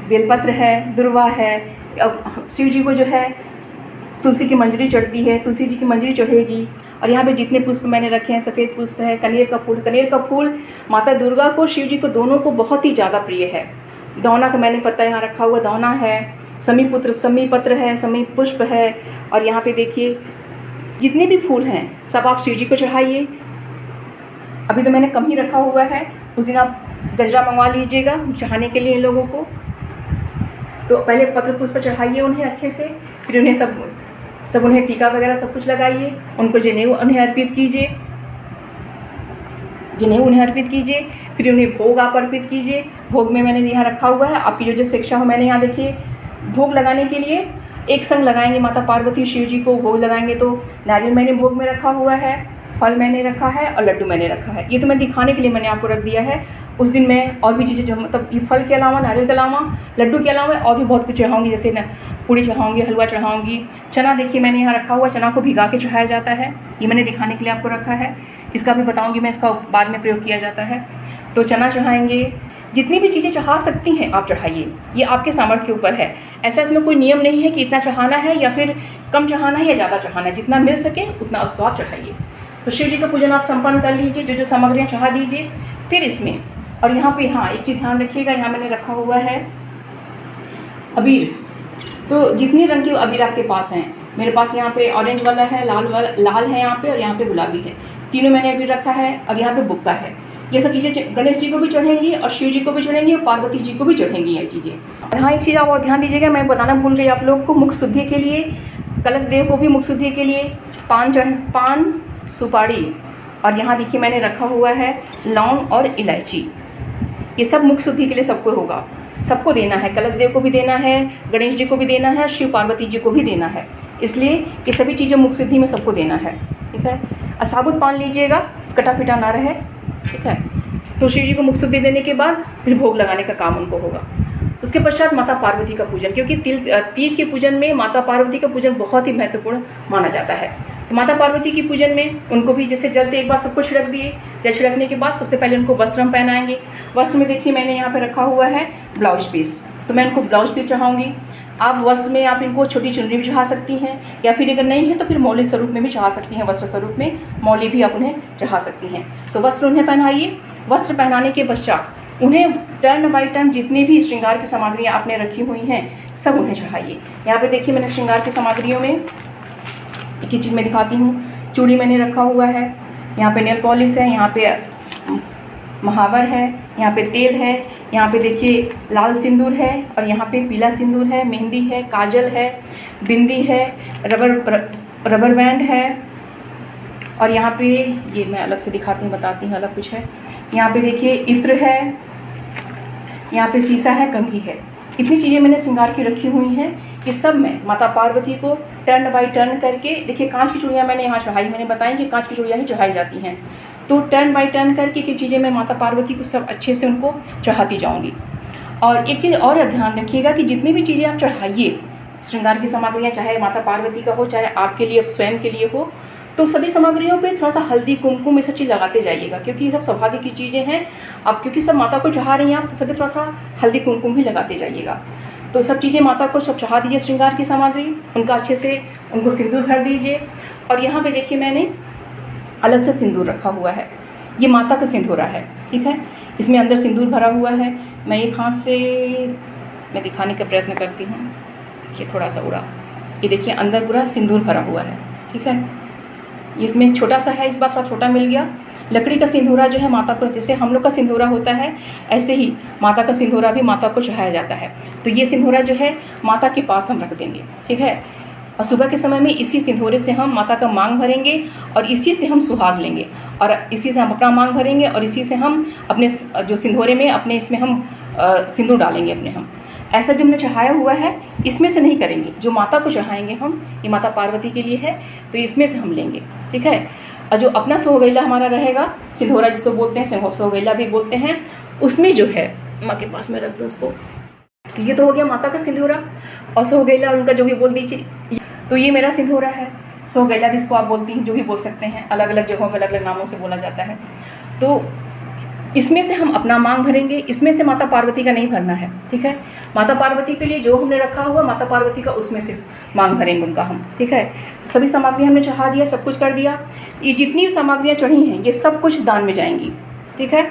बेलपत्र है, दुर्वा है, अब शिव जी को जो है तुलसी की मंजरी चढ़ती है, तुलसी जी की मंजरी चढ़ेगी। और यहाँ पे जितने पुष्प मैंने रखे हैं, सफ़ेद पुष्प है, कनेर का फूल माता दुर्गा को, शिव जी को दोनों को बहुत ही ज़्यादा प्रिय है। दौना का मैंने पत्ता यहाँ रखा हुआ, दौना है, समी पत्र है, समी पुष्प है। और यहाँ पे देखिए जितने भी फूल हैं सब आप शिव जी को चढ़ाइए। अभी तो मैंने कम ही रखा हुआ है, उस दिन आप गजरा मंगवा लीजिएगा चढ़ाने के लिए इन लोगों को। तो पहले पत्र पुष्प चढ़ाइए उन्हें अच्छे से, फिर उन्हें सब उन्हें टीका वगैरह सब कुछ लगाइए, उनको जनेऊ उन्हें अर्पित कीजिए, फिर उन्हें भोग आप अर्पित कीजिए। भोग में मैंने यहाँ रखा हुआ है, आपकी जो शिक्षा हो मैंने यहाँ देखिए, भोग लगाने के लिए एक संग लगाएंगे माता पार्वती शिव जी को भोग लगाएंगे। तो नारियल मैंने भोग में रखा हुआ है, फल मैंने रखा है और लड्डू मैंने रखा है। ये तो मैं दिखाने के लिए मैंने आपको रख दिया है। उस दिन मैं और भी चीज़ें जो मतलब ये फल के अलावा, नारियल के अलावा, लड्डू के अलावा और भी बहुत कुछ चढ़ाऊँगी, जैसे न पूड़ी चढ़ाऊँगी, हलवा चढ़ाऊँगी। चना देखिए मैंने यहाँ रखा हुआ, चना को भिगा के चढ़ाया जाता है, ये मैंने दिखाने के लिए आपको रखा है। इसका भी बताऊँगी मैं, इसका बाद में प्रयोग किया जाता है। तो चना चढ़ाएँगे, जितनी भी चीज़ें चढ़ा सकती हैं आप चढ़ाइए, ये आपके सामर्थ्य के ऊपर है। ऐसा इसमें कोई नियम नहीं है कि इतना चढ़ाना है या फिर कम चढ़ाना है या ज़्यादा चढ़ाना है, जितना मिल सके उतना उसको आप चढ़ाइए। तो शिव जी का पूजन आप संपन्न कर लीजिए, जो सामग्रियाँ चढ़ा दीजिए। फिर इसमें और यहाँ पे हाँ एक चीज़ ध्यान रखिएगा, यहाँ मैंने रखा हुआ है अबीर। तो जितनी रंग की अबीर आपके पास हैं, मेरे पास यहाँ पे ऑरेंज वाला है, लाल है यहाँ पे, और यहाँ पे गुलाबी है, तीनों मैंने अबीर रखा है। और यहाँ पे बुक्का है। ये सब चीज़ें गणेश जी को भी चढ़ेंगी और शिव जी को भी चढ़ेंगी और पार्वती जी को भी चढ़ेंगी ये चीज़ें। और हाँ एक चीज़ आप और ध्यान दीजिएगा, मैं बताना भूल गई आप लोग को, मुख शुद्धि के लिए कलश देव को भी मुख शुद्धि के लिए पान सुपारी, और यहाँ देखिए मैंने रखा हुआ है लौंग और इलायची। ये सब मुख शुद्धि के लिए सबको होगा, सबको देना है, कलश देव को भी देना है, गणेश जी को भी देना है, शिव पार्वती जी को भी देना है। इसलिए ये सभी चीज़ें मुख शुद्धि में सबको देना है, ठीक है। साबुत पान लीजिएगा, कटा फिटा ना रहे, ठीक है। तो शिव जी को मुख शुद्धि देने के बाद फिर भोग लगाने का काम उनको होगा। उसके पश्चात माता पार्वती का पूजन, क्योंकि तीज के पूजन में माता पार्वती का पूजन बहुत ही महत्वपूर्ण माना जाता है। तो माता पार्वती की पूजन में उनको भी जैसे जल एक बार सबको छिड़क दिए, जल छिड़कने के बाद सबसे पहले उनको वस्त्र हम पहनाएंगे। वस्त्र में देखिए मैंने यहाँ पे रखा हुआ है ब्लाउज पीस, तो मैं इनको ब्लाउज पीस चढ़ाऊँगी। आप वस्त्र में आप इनको छोटी चुनरी भी चढ़ा सकती हैं, या फिर अगर नहीं है तो फिर मौली स्वरूप में भी चढ़ा सकती हैं, वस्त्र स्वरूप में मौली भी आप उन्हें चढ़ा सकती हैं। तो वस्त्र उन्हें पहनाइए। वस्त्र पहनाने के पश्चात उन्हें टर्न बाई टर्न जितनी भी श्रृंगार की सामग्रियाँ आपने रखी हुई हैं सब उन्हें चढ़ाइए। यहाँ पे देखिए मैंने श्रृंगार की सामग्रियों में एक ही चीज़ मैं दिखाती हूँ। चूड़ी मैंने रखा हुआ है, यहाँ पे नेल पॉलिश है, यहाँ पे महावर है, यहाँ पे तेल है, यहाँ पे देखिए लाल सिंदूर है, और यहाँ पे पीला सिंदूर है, मेहंदी है, काजल है, बिंदी है, रबर बैंड है, और यहाँ पे ये मैं अलग से दिखाती हूँ, बताती हूँ अलग कुछ है। यहाँ पे देखिए इत्र है, यहाँ पे शीशा है, कंघी है। इतनी चीज़ें मैंने श्रृंगार की रखी हुई हैं कि सब मैं माता पार्वती को टर्न बाई टर्न करके, देखिए कांच की चूड़ियाँ मैंने यहाँ चढ़ाई, मैंने बताई कि कांच की चूड़ियाँ ही चढ़ाई जाती हैं। तो टर्न बाई टर्न करके की चीज़ें मैं माता पार्वती को सब अच्छे से उनको चढ़ाती जाऊँगी। और एक चीज़ और ध्यान रखिएगा कि जितनी भी चीज़ें आप चढ़ाइए, श्रृंगार की सामग्रियाँ, चाहे माता पार्वती का हो, चाहे आपके लिए स्वयं के लिए हो, तो सभी सामग्रियों पे थोड़ा सा हल्दी कुमकुम ये सब चीज़ लगाते जाइएगा, क्योंकि ये सब सौभाग्य की चीज़ें हैं। अब क्योंकि सब माता को चढ़ा रही हैं आप, तो सभी थोड़ा सा हल्दी कुमकुम भी लगाते जाइएगा। तो सब चीज़ें माता को सब चढ़ा दीजिए, श्रृंगार की सामग्री उनका अच्छे से उनको सिंदूर भर दीजिए। और यहाँ पे देखिए मैंने अलग से सिंदूर रखा हुआ है, ये माता का सिंदूरा है, ठीक है। इसमें अंदर सिंदूर भरा हुआ है। मैं एक हाथ से मैं दिखाने का प्रयत्न करती हूँ, ये थोड़ा सा उड़ा, ये देखिए अंदर पूरा सिंदूर भरा हुआ है, ठीक है। इसमें छोटा सा है, इस बार थोड़ा छोटा मिल गया। लकड़ी का सिंदूरा जो है माता को, जैसे हम लोग का सिंदूरा होता है ऐसे ही माता का सिंदूरा भी माता को चढ़ाया जाता है। तो ये सिंदूरा जो है माता के पास हम रख देंगे, ठीक है। और सुबह के समय में इसी सिंदूरे से हम माता का मांग भरेंगे और इसी से हम सुहाग लेंगे, और इसी से हम अपना मांग भरेंगे, और इसी से हम अपने जो सिंदूरे में अपने इसमें हम सिंदूर डालेंगे अपने हम। ऐसा जो हमने चढ़ाया हुआ है इसमें से नहीं करेंगे, जो माता को चढ़ाएंगे हम, ये माता पार्वती के लिए है, तो इसमें से हम लेंगे, ठीक है। और जो अपना सोहगैला हमारा रहेगा, सिंधोरा जिसको बोलते हैं, सोहगैला भी बोलते हैं, उसमें जो है माँ के पास में रख दो उसको। तो ये तो हो गया माता का सिंधोरा और सोहगैला, उनका जो भी बोल दीजिए। तो ये मेरा सिंधोरा है, सोहगैला भी इसको आप बोलती हैं, जो भी बोल सकते हैं, अलग अलग जगहों में अलग अलग नामों से बोला जाता है। तो इसमें से हम अपना मांग भरेंगे, इसमें से माता पार्वती का नहीं भरना है, ठीक है। माता पार्वती के लिए जो हमने रखा हुआ माता पार्वती का, उसमें से मांग भरेंगे उनका हम, ठीक है। सभी सामग्री हमने चढ़ा दिया, सब कुछ कर दिया। ये जितनी भी सामग्रियाँ चढ़ी हैं ये सब कुछ दान में जाएंगी, ठीक है।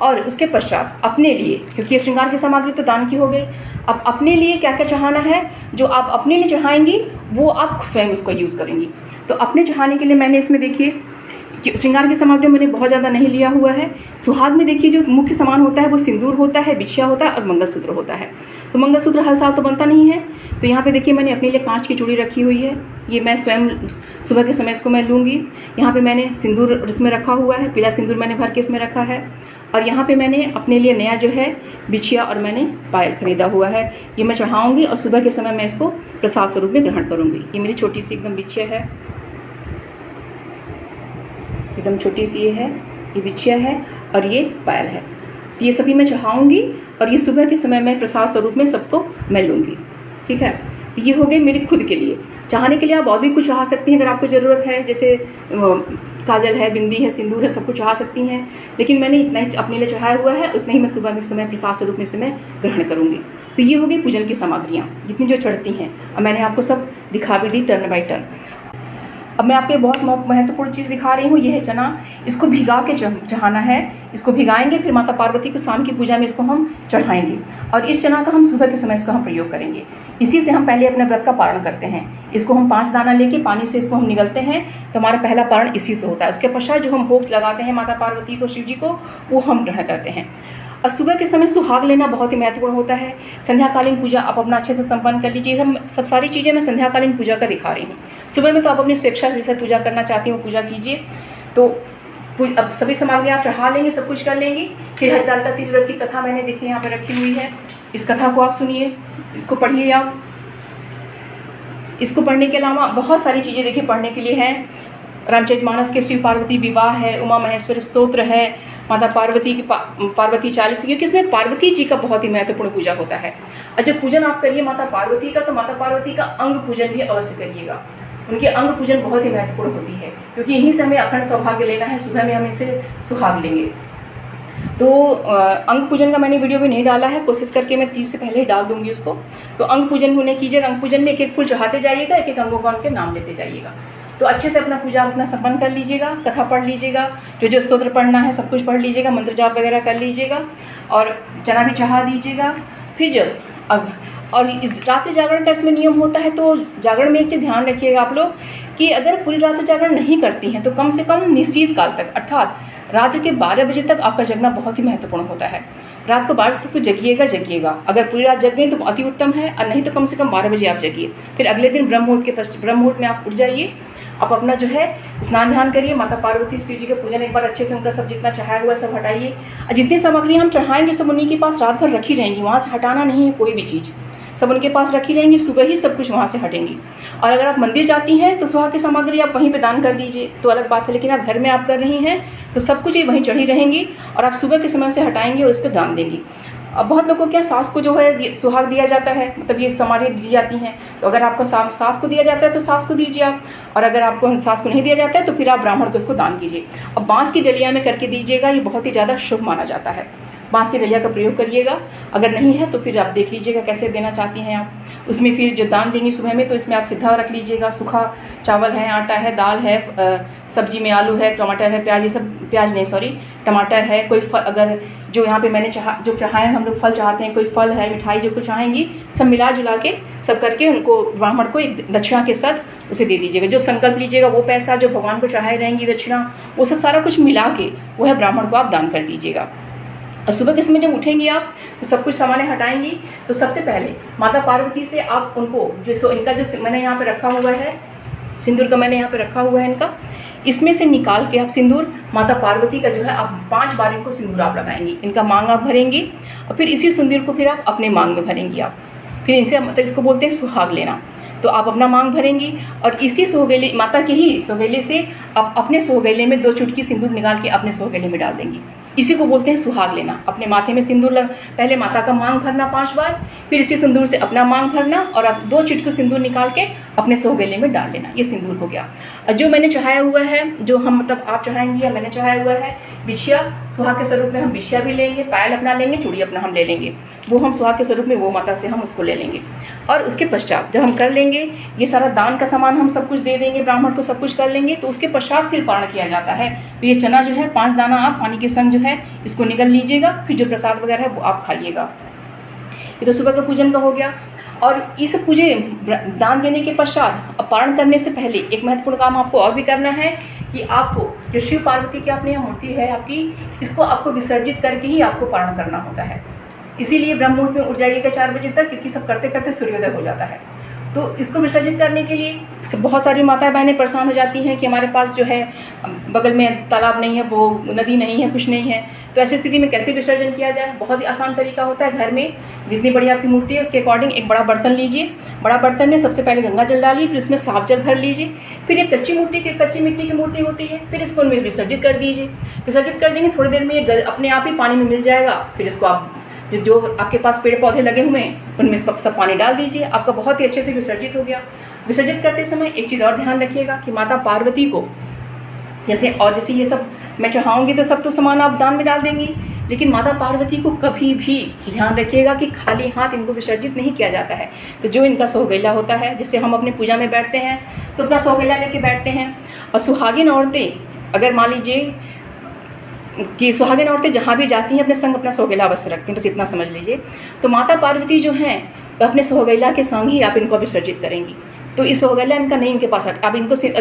और उसके पश्चात अपने लिए, क्योंकि श्रृंगार की सामग्री तो दान की हो गई, अब अपने लिए क्या क्या चढ़ाना है, जो आप अपने लिए चढ़ाएंगी वो आप स्वयं उसको यूज़ करेंगी। तो अपने चढ़ाने के लिए मैंने इसमें देखिए श्रृंगार की सामग्री मैंने बहुत ज़्यादा नहीं लिया हुआ है। सुहाग में देखिए जो मुख्य सामान होता है वो सिंदूर होता है, बिछिया होता है और मंगलसूत्र होता है। तो मंगलसूत्र हर साल तो बनता नहीं है, तो यहाँ पे देखिए मैंने अपने लिए कांच की चूड़ी रखी हुई है, ये मैं स्वयं सुबह के समय इसको मैं लूँगी। यहाँ पे मैंने सिंदूर इसमें रखा हुआ है, पीला सिंदूर मैंने भर के इसमें रखा है। और यहाँ पे मैंने अपने लिए नया जो है बिछिया और मैंने पायल खरीदा हुआ है, ये मैं चढ़ाऊँगी और सुबह के समय मैं इसको प्रसाद स्वरूप में ग्रहण करूँगी। ये मेरी छोटी सी एकदम बिछिया है, एकदम छोटी सी ये है, ये बिछिया है और ये पायल है। तो ये सभी मैं चढ़ाऊँगी और ये सुबह के समय मैं प्रसाद स्वरूप में सबको मैं लूँगी, ठीक है। तो ये हो गए मेरे खुद के लिए। चढ़ाने के लिए आप और भी कुछ चढ़ा सकती हैं अगर आपको ज़रूरत है, जैसे काजल है, बिंदी है, सिंदूर है, सब कुछ चढ़ा सकती हैं। लेकिन मैंने इतना ही अपने लिए चढ़ाया हुआ है, उतना ही मैं सुबह के समय प्रसाद स्वरूप में से मैं ग्रहण करूँगी। तो ये हो गई पूजन की सामग्रियाँ जितनी जो चढ़ती हैं, और मैंने आपको सब दिखा भी दी टर्न बाई टर्न। अब मैं आपको बहुत महत्वपूर्ण चीज़ दिखा रही हूँ, ये है चना। इसको भिगा के चढ़ाना है, इसको भिगाएंगे, फिर माता पार्वती को शाम की पूजा में इसको हम चढ़ाएंगे। और इस चना का हम सुबह के समय इसका हम प्रयोग करेंगे। इसी से हम पहले अपने व्रत का पारण करते हैं। इसको हम 5 दाना लेके पानी से इसको हम निगलते हैं, तो हमारा पहला पारण इसी से होता है। उसके पश्चात जो हम भोग लगाते हैं माता पार्वती को, शिव जी को, वो हम ग्रहण करते हैं। और सुबह के समय सुहाग लेना बहुत ही महत्वपूर्ण होता है। संध्याकालीन पूजा आप अपना अच्छे से संपन्न कर लीजिए। हम सब सारी चीज़ें मैं संध्याकालीन पूजा का दिखा रही हूँ। सुबह में तो आप अपनी स्वेच्छा से जैसे पूजा करना चाहती हूँ पूजा कीजिए। तो अब सभी सामग्री आप चढ़ा लेंगे, सब कुछ कर लेंगी। फिर हरितालिका तीज व्रत की कथा मैंने देखिए यहाँ पर रखी हुई है, इस कथा को आप सुनिए, इसको पढ़िए आप। इसको पढ़ने के अलावा बहुत सारी चीज़ें देखिए पढ़ने के लिए हैं। रामचरितमानस के शिव पार्वती विवाह है, उमा महेश्वर स्तोत्र है, माता पार्वती की पार्वती 40, क्योंकि इसमें पार्वती जी का बहुत ही महत्वपूर्ण पूजा होता है। और जब पूजन आप करिए माता पार्वती का, तो माता पार्वती का अंग पूजन भी अवश्य करिएगा। उनकी अंग पूजन बहुत ही महत्वपूर्ण होती है, क्योंकि इन्हीं से हमें अखंड सौभाग्य लेना है। सुबह में हम इनसे सुहाग लेंगे। तो अंग पूजन का मैंने वीडियो भी नहीं डाला है, कोशिश करके मैं 30 से पहले ही डाल दूंगी उसको। तो अंग पूजन होने कीजिएगा। अंग पूजन में एक एक फूल चढ़ाते जाइएगा, एक एक अंगों का उनके नाम लेते जाइएगा। तो अच्छे से अपना पूजा अपना संपन्न कर लीजिएगा, कथा पढ़ लीजिएगा, जो जो स्तोत्र पढ़ना है सब कुछ पढ़ लीजिएगा, मंत्र जाप वगैरह कर लीजिएगा और चना भी चढ़ा दीजिएगा। फिर जब और इस रात्रि जागरण का इसमें नियम होता है, तो जागरण में एक चीज़ ध्यान रखिएगा आप लोग कि अगर पूरी रात्रि जागरण नहीं करती हैं तो कम से कम निश्चित काल तक, अर्थात रात के 12 बजे तक आपका जगना बहुत ही महत्वपूर्ण होता है। रात को 12 तक तो जगिएगा। अगर पूरी रात जग गई तो अति उत्तम है, और नहीं तो कम से कम 12 बजे आप जगिए। फिर अगले दिन ब्रह्म मुहूर्त में आप उठ जाइए। आप अपना जो है स्नान ध्यान करिए, माता पार्वती शिव जी के पूजन एक बार अच्छे से उनका सब जितना चढ़ाया हुआ है सब हटाइए। और जितनी सामग्री हम चढ़ाएंगे सब उन्हीं के पास रात भर रखी रहेंगी, वहाँ से हटाना नहीं है कोई भी चीज़, सब उनके पास रखी रहेंगी। सुबह ही सब कुछ वहाँ से हटेंगी। और अगर आप मंदिर जाती हैं तो सुहाग की सामग्री आप वहीं पे दान कर दीजिए, तो अलग बात है। लेकिन आप घर में आप कर रही हैं तो सब कुछ ही वहीं चढ़ी रहेंगी और आप सुबह के समय से हटाएंगे और उस पर दान देंगी। अब बहुत लोगों को क्या सास को जो है सुहाग दिया जाता है, मतलब ये सामग्री दी जाती हैं। तो अगर आपको सास को दिया जाता है तो सास को दीजिए आप, और अगर आपको सास को नहीं दिया जाता है तो फिर आप ब्राह्मण को इसको दान कीजिए। अब बाँस की डलिया में करके दीजिएगा, ये बहुत ही ज़्यादा शुभ माना जाता है। बाँस की डलिया का प्रयोग करिएगा। अगर नहीं है तो फिर आप देख लीजिएगा कैसे देना चाहती हैं आप। उसमें फिर जो दान देंगी सुबह में, तो इसमें आप सीधा रख लीजिएगा। सूखा चावल है, आटा है, दाल है, सब्जी में आलू है, टमाटर है, प्याज, ये सब प्याज नहीं सॉरी टमाटर है। कोई फल, अगर जो यहाँ पे मैंने जो चढ़ाए हम लोग फल चाहते हैं, कोई फल है, मिठाई जो कुछ चाहेंगी, सब मिला जुला के सब करके उनको ब्राह्मण को एक दक्षिणा के साथ उसे दे दीजिएगा। जो संकल्प लीजिएगा वो पैसा जो भगवान को चढ़ाई रहेंगी दक्षिणा, वो सब सारा कुछ मिला के वो है ब्राह्मण को आप दान कर दीजिएगा। और सुबह के समय जब उठेंगी आप तो सब कुछ सामान हटाएंगी। तो सबसे पहले माता पार्वती से आप उनको जो इनका जो मैंने यहाँ पे रखा हुआ है, सिंदूर का मैंने यहाँ पे रखा हुआ है इनका, इसमें से निकाल के आप सिंदूर माता पार्वती का जो है आप 5 बार इनको सिंदूर आप लगाएंगी, इनका मांग आप भरेंगी और फिर इसी सिंदूर को फिर आप अपने मांग में भरेंगी आप। फिर इनसे मतलब इसको बोलते हैं सुहाग लेना। तो आप अपना मांग भरेंगी और इसी सोहगेले माता के ही सोहगेले से आप अपने सोहगेले में 2 चुटकी सिंदूर निकाल के अपने सोहगेले में डाल देंगी। इसी को बोलते हैं सुहाग लेना। अपने माथे में सिंदूर पहले माता का मांग भरना 5 बार, फिर इसी सिंदूर से अपना मांग भरना और आप 2 चुटकी सिंदूर निकाल के अपने सोहगेले में डाल लेना। ये सिंदूर हो गया। और जो मैंने चढ़ाया हुआ है, जो हम मतलब आप चढ़ाएंगी या मैंने चढ़ाया हुआ है बिछिया, सुहाग के स्वरूप में हम बिछिया भी लेंगे, पायल अपना लेंगे, चूड़ी अपना हम ले लेंगे। वो हम सुहाग के स्वरूप में वो माता से हम उसको ले लेंगे। और उसके पश्चात जब हम कर लेंगे ये सारा दान का सामान हम सब कुछ दे देंगे, ब्राह्मण को सब कुछ कर लेंगे, तो उसके पश्चात फिर पारण किया जाता है। तो ये चना जो है 5 दाना आप पानी के संग जो है इसको निगल लीजिएगा, फिर जो प्रसाद वगैरह है वो आप खाइएगा। ये तो सुबह का पूजन का हो गया। और इस पूजे दान देने के पश्चात पारण करने से पहले एक महत्वपूर्ण काम आपको और भी करना है कि आपको जो शिव पार्वती की अपनी मूर्ति है आपकी, इसको आपको विसर्जित करके ही आपको पारण करना होता है। इसीलिए ब्रह्म मुहूर्त में उठ जाइएगा 4 बजे तक, क्योंकि सब करते करते सूर्योदय हो जाता है। तो इसको विसर्जित करने के लिए बहुत सारी माताएं बहनें परेशान हो जाती हैं कि हमारे पास जो है बगल में तालाब नहीं है, वो नदी नहीं है, कुछ नहीं है। तो ऐसी स्थिति में कैसे विसर्जन किया जाए? बहुत ही आसान तरीका होता है। घर में जितनी बड़ी आपकी मूर्ति है उसके अकॉर्डिंग एक बड़ा बर्तन लीजिए। बड़ा बर्तन में सबसे पहले गंगा जल डालिए, फिर उसमें साफ जल भर लीजिए। फिर एक कच्ची मिट्टी की मूर्ति होती है, फिर इसको उनमें विसर्जित कर दीजिए। विसर्जित कर देंगे, थोड़ी देर में ये अपने आप ही पानी में मिल जाएगा। फिर इसको आप जो आपके पास पेड़ पौधे लगे हुए हैं उनमें सब पानी डाल दीजिए। आपका बहुत ही अच्छे से विसर्जित हो गया। विसर्जित करते समय एक चीज़ और ध्यान रखिएगा कि माता पार्वती को जैसे ये सब मैं चाहूँगी तो सब तो सामान आप दान में डाल देंगी, लेकिन माता पार्वती को कभी भी ध्यान रखिएगा कि खाली हाथ इनको विसर्जित नहीं किया जाता है। तो जो इनका सोहगेला होता है, जिससे हम अपनी पूजा में बैठते हैं तो अपना सोहगेला लेके बैठते हैं। और सुहागिन औरतें अगर मान लीजिए कि सुहागिन औरतें जहाँ भी जाती हैं अपने संग अपना सोहगेला अवश्य रखती हैं, बस इतना समझ लीजिए। तो माता पार्वती जो हैं अपने सोहगेला के संग ही आप इनको विसर्जित करेंगी। तो इस सोहगेला इनका नहीं इनके पास, अब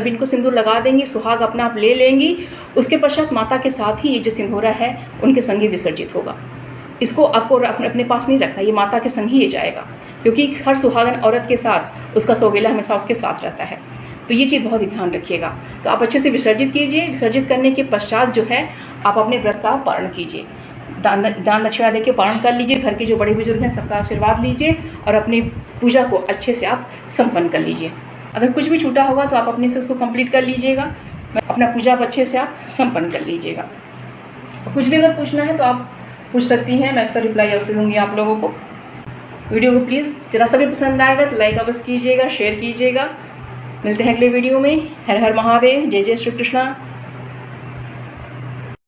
इनको सिंदूर लगा देंगी, सुहाग अपना आप ले लेंगी। उसके पश्चात माता के साथ ही ये जो सिंदूरा है उनके संग ही विसर्जित होगा। इसको आपको अपने पास नहीं रखना, ये माता के संग ही ये जाएगा, क्योंकि हर सुहागन औरत के साथ उसका सोहगेला हमेशा उसके साथ रहता है। तो ये चीज़ बहुत ही ध्यान रखिएगा। तो आप अच्छे से विसर्जित कीजिए। विसर्जित करने के पश्चात जो है आप अपने व्रत का पारण कीजिए, दान दक्षिणा देकर पारण कर लीजिए। घर के जो बड़े बुजुर्ग हैं सबका आशीर्वाद लीजिए और अपनी पूजा को अच्छे से आप संपन्न कर लीजिए। अगर कुछ भी छूटा होगा तो आप अपने से उसको कंप्लीट कर लीजिएगा। अपना पूजा अच्छे से आप संपन्न कर लीजिएगा। कुछ भी अगर पूछना है तो आप पूछ सकती हैं, मैं इसका रिप्लाई अवश्य दूँगी आप लोगों को। वीडियो को प्लीज़ जरा सा भी पसंद आएगा तो लाइक अवश्य कीजिएगा, शेयर कीजिएगा। मिलते हैं अगले वीडियो में। हर हर महादेव, जय जय श्री कृष्णा।